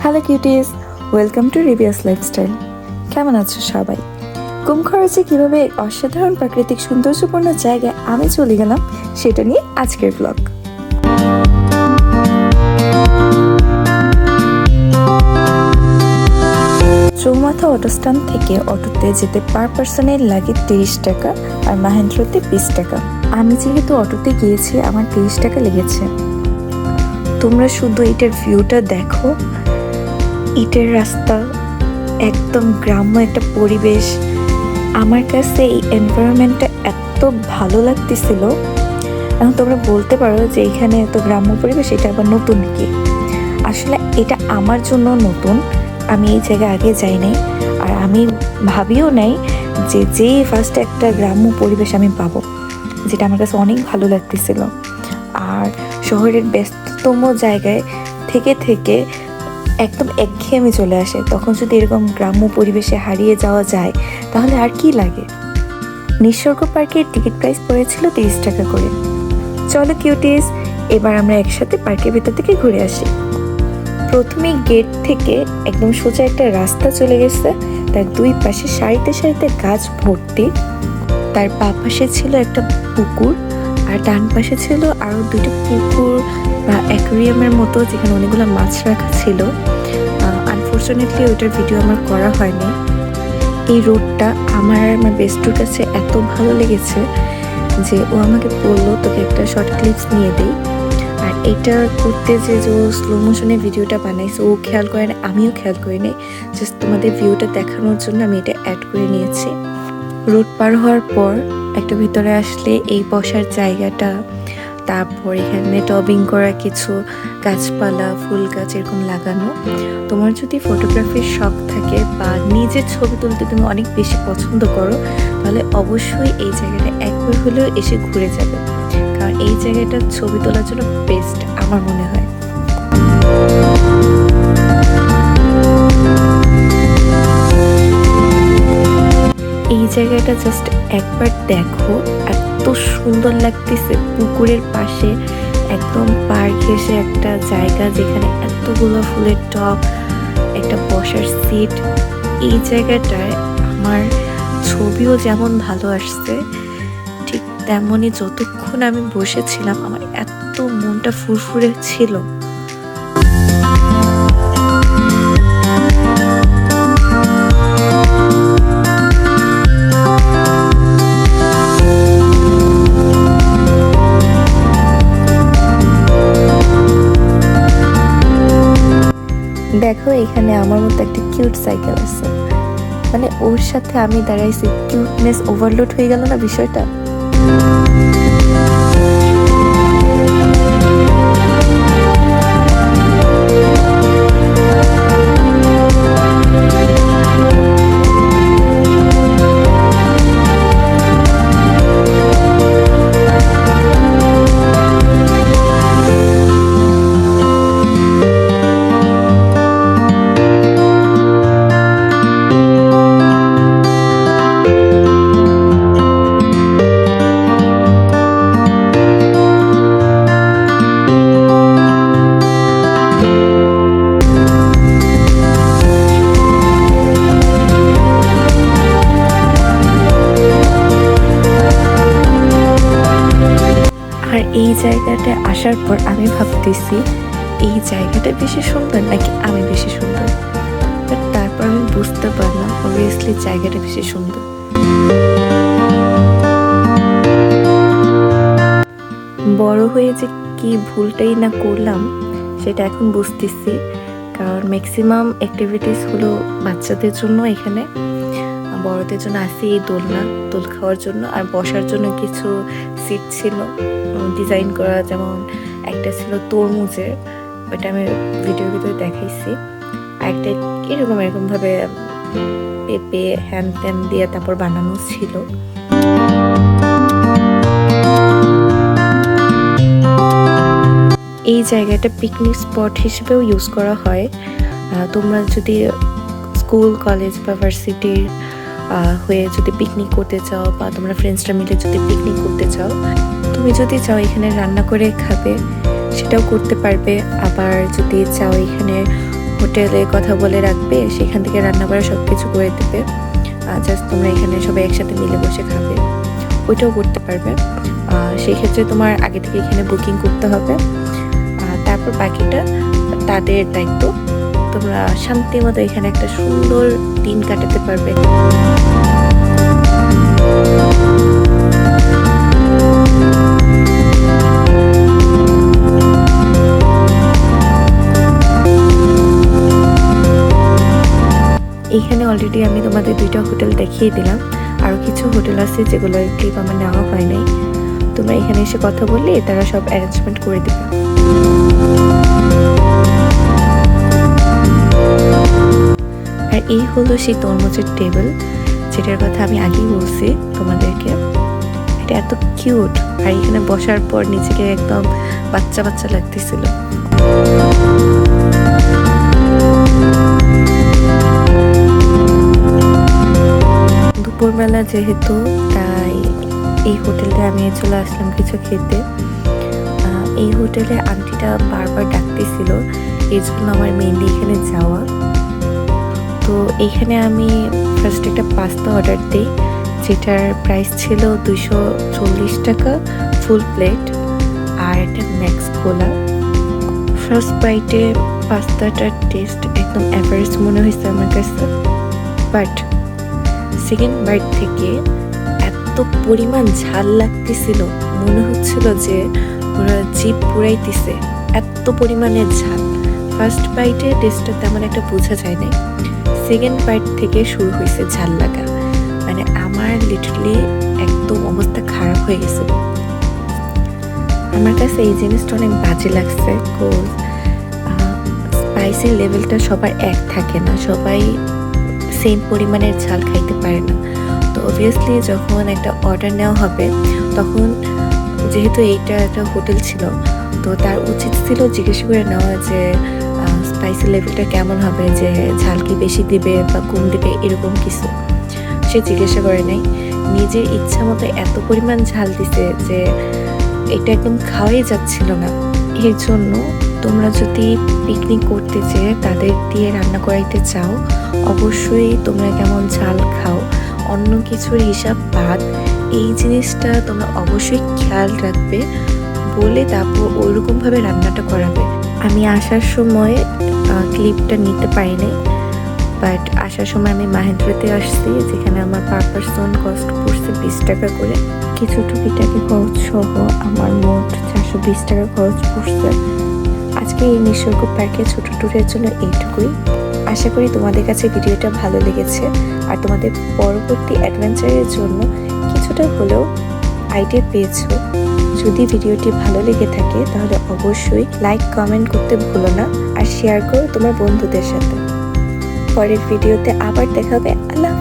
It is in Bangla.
হ্যালো কিউটিস, ওয়েলকাম টু রিভিয়াস লাইফস্টাইল। কেমন আছো সবাই? কম খরচে কীভাবে অসাধারণ প্রাকৃতিক সৌন্দর্যপূর্ণ জায়গায় আমি চলে গেলাম সেটা নিয়ে আজকের ব্লগ। চৌমাথা অটো স্ট্যান্ড থেকে অটোতে যেতে পার পার্সনের লাগে 30 টাকা আর মাহেন্দ্রতে 20 টাকা। আমি যেহেতু অটোতে গিয়েছি আমার 30 টাকা লেগেছে। তোমরা শুধু এটার ভিউটা দেখো, ইটের রাস্তা, একদম গ্রাম্য একটা পরিবেশ। আমার কাছে এই এনভায়রনমেন্টটা এত ভালো লাগতেছিল। এখন তোমরা বলতে পারো যে এখানে এত গ্রাম্য পরিবেশ, এটা আবার নতুন কি? আসলে এটা আমার জন্য নতুন, আমি এই জায়গায় আগে যাই নাই, আর আমি ভাবিও নাই যে ফার্স্টে একটা গ্রাম্য পরিবেশ আমি পাবো, যেটা আমার কাছে অনেক ভালো লাগতেছিল। আর শহরের ব্যস্ততম জায়গায় থেকে থেকে একদম একঘেয়েমি চলে আসে, তখন যদি এরকম গ্রাম্য পরিবেশে হারিয়ে যাওয়া যায় তাহলে আর কি লাগে। নিসর্গ পার্কের টিকিট প্রাইস পড়েছিল 30 টাকা করে। চলো কিউটিস, এবার আমরা একসাথে পার্কের ভিতর থেকে ঘুরে আসি। প্রথমে গেট থেকে একদম সোজা একটা রাস্তা চলে গেছে, তার দুই পাশে সারিতে সারিতে গাছ ভর্তি। তার বাঁ পাশে ছিল একটা পুকুর, আর ডান পাশে ছিল আরও দুটো পুকুর বা অ্যাকোয়ারিয়ামের মতো, যেখানে অনেকগুলো মাছ রাখা ছিল। আনফর্চুনেটলি ওইটার ভিডিও আমার করা হয়নি। এই রোডটা আমার বেস্টুর কাছে এত ভালো লেগেছে যে ও আমাকে বললো তোকে একটা শর্ট ক্লিপস নিয়ে দেই। আর এটা করতে যে স্লো মোশনে ভিডিওটা বানাইছে ও খেয়াল করে না, আমিও খেয়াল করি নাই। জাস্ট তোমাদের ভিউটা দেখানোর জন্য আমি এটা অ্যাড করে নিয়েছি। রোড পার হওয়ার পর একটা ভিতরে আসলে এই বসার জায়গাটা, তারপর এখানে টবিং করা কিছু গাছপালা, ফুল গাছ এরকম লাগানো। তোমার যদি ফটোগ্রাফির শখ থাকে বা নিজের ছবি তুলতে তুমি অনেক বেশি পছন্দ করো, তাহলে অবশ্যই এই জায়গাটা একবার হলেও এসে ঘুরে যাবে, কারণ এই জায়গাটা ছবি তোলার জন্য বেস্ট আমার মনে হয়। এই জায়গাটা জাস্ট একবার দেখো, এত সুন্দর লাগতেছে। পুকুরের পাশে একদম পার ঘেঁষে একটা জায়গা, যেখানে এতগুলো ফুলের টব, একটা বসার সিট। এই জায়গাটায় আমার ছবিও যেমন ভালো আসছে, ঠিক তেমনই যতক্ষণ আমি বসেছিলাম আমার এত মনটা ফুরফুরে ছিল। দেখো এখানে আমার মতো একটা কিউট সাইকেল আছে, মানে ওর সাথে আমি দাঁড়াইছি, কিউটনেস ওভারলোড হয়ে গেল না বিষয়টা। আর এই জায়গাটা আসার পর আমি ভাবতেছি এই জায়গাটা বেশি সুন্দর নাকি আমি বেশি সুন্দর, বাট তারপর আমি বুঝতে পারলাম অবভিয়াসলি জায়গাটা বেশি সুন্দর। বড় হয়ে যে কি ভুলটাই না করলাম সেটা এখন বুঝতেছি, কারণ ম্যাক্সিমাম অ্যাক্টিভিটিস হলো বাচ্চাদের জন্য। এখানে বড়দের জন্য আসি এই দোলনা, দোল খাওয়ার জন্য, আর বসার জন্য কিছু সিট ছিল ডিজাইন করা, যেমন একটা ছিল তরমুজের, ওটা আমি ভিডিওর ভিতরে দেখাইছি। আর একটা এরকমভাবে পেঁপে হ্যান ত্যান দিয়ে তারপর বানানো ছিল। এই জায়গাটা পিকনিক স্পট হিসেবেও ইউজ করা হয়। তোমরা যদি স্কুল, কলেজ বা ভার্সিটির হয়ে যদি পিকনিক করতে চাও, বা তোমরা ফ্রেন্ডসরা মিলে যদি পিকনিক করতে চাও, তুমি যদি চাও এখানে রান্না করে খাবে সেটাও করতে পারবে। আবার যদি চাও এখানে হোটেল হোটেলে কথা বলে রাখবে, সেখান থেকে রান্না করা সব কিছু করে দেবে, জাস্ট তোমরা এখানে সবাই একসাথে মিলে বসে খাবে, ওইটাও করতে পারবে। সেই ক্ষেত্রে তোমার আগে থেকে এখানে বুকিং করতে হবে, তারপর বাকিটা তাদের দায়িত্ব। তোমরা শান্তি মতো এখানে একটা সুন্দর দিন কাটাতে পারবে। এখানে অলরেডি আমি তোমাদের 2টা হোটেল দেখিয়ে দিলাম, আরও কিছু হোটেল আছে যেগুলোর ক্লিপ আমার নেওয়া হয় নাই। তোমরা এখানে এসে কথা বললে তারা সব অ্যারেঞ্জমেন্ট করে দেবে। আর এই হলো সেই তরমুজের টেবিল, যেটার কথা আমি আগেই বলছি তোমাদেরকে। এটা এত কিউট, আর এখানে বসার পর নিজেকে একদম বাচ্চা বাচ্চা লাগতেছিল। দুপুরবেলা যেহেতু, তাই এই হোটেলে আমি চলে আসলাম কিছু খেতে। এই হোটেলে আন্টিটা বারবার ডাকতেছিল, এই জন্য আমার মেইনলি এখানে যাওয়া। তো এইখানে আমি ফার্স্ট একটা পাস্তা অর্ডার দিই, যেটার প্রাইস ছিল 240 টাকা ফুল প্লেট, আর একটা ম্যাক্স কোলা। ফার্স্ট বাইটে পাস্তাটার টেস্ট একদম অ্যাভারেজ মনে হয়েছে আমার কাছে, বাট সেকেন্ড বাইট থেকে এত পরিমাণ ঝাল লাগতেছিল, মনে হচ্ছিল যে ওরা জিভ পুরাইতেছে, এত পরিমাণে ঝাল। ফার্স্ট বাইটে টেস্টটা তেমন একটা বোঝা যায় নাই, সেকেন্ড বাইট থেকে শুরু হয়েছে ঝাল লাগা। মানে আমার লিটারলি একদম অবস্থা খারাপ হয়ে গেছে। আমার কাছে এই জিনিসটা অনেক বাজে লাগছে, বিকজ স্পাইসি লেভেলটা সবার এক থাকে না, সবাই সেম পরিমাণের ঝাল খাইতে পারে না। তো অবভিয়াসলি যখন একটা অর্ডার নেওয়া হবে, তখন যেহেতু এইটা একটা হোটেল ছিল, তো তার উচিত ছিল জিজ্ঞেস করে নেওয়া যে স্পাইসি লেভেলটা কেমন হবে, যে ঝাল কি বেশি দিবে বা কম দিবে, এরকম কিছু সে জিজ্ঞাসা করে নাই। নিজের ইচ্ছা মতো এত পরিমাণ ঝাল দিছে যে এটা একদম খাওয়াই যাচ্ছিল না। এর জন্য তোমরা যদি পিকনিক করতে চেয়ে তাদের দিয়ে রান্না করাইতে চাও, অবশ্যই তোমরা কেমন ঝাল খাও, অন্য কিছুর হিসাব বাদ, এই জিনিসটা তোমরা অবশ্যই খেয়াল রাখবে, বলে তারপর ওইরকমভাবে রান্নাটা করাবে। আমি আসার সময় ক্লিপটা নিতে পারিনি, বাট আসার সময় আমি মাহেন্দ্রতে আসছি, যেখানে আমার পার পারসন কস্ট পড়ছে 20 টাকা করে। কিছু টুকিটাকি খরচ সহ আমার মোট 420 টাকা খরচ পড়ছে। আজকে এই নিসর্গ পার্কে ছোট ট্যুরের জন্য এইটুকুই। আশা করি তোমাদের কাছে ভিডিওটা ভালো লেগেছে, আর তোমাদের পরবর্তী অ্যাডভেঞ্চারের জন্য কিছুটা হলেও আইডিয়া পেয়েছো। যদি ভিডিওটি ভালো লেগে থাকে তাহলে অবশ্যই লাইক কমেন্ট করতে ভুলো না, আর শেয়ার করো তোমার বন্ধুদের সাথে। পরের ভিডিওতে আবার দেখা হবে। আল্লাহ।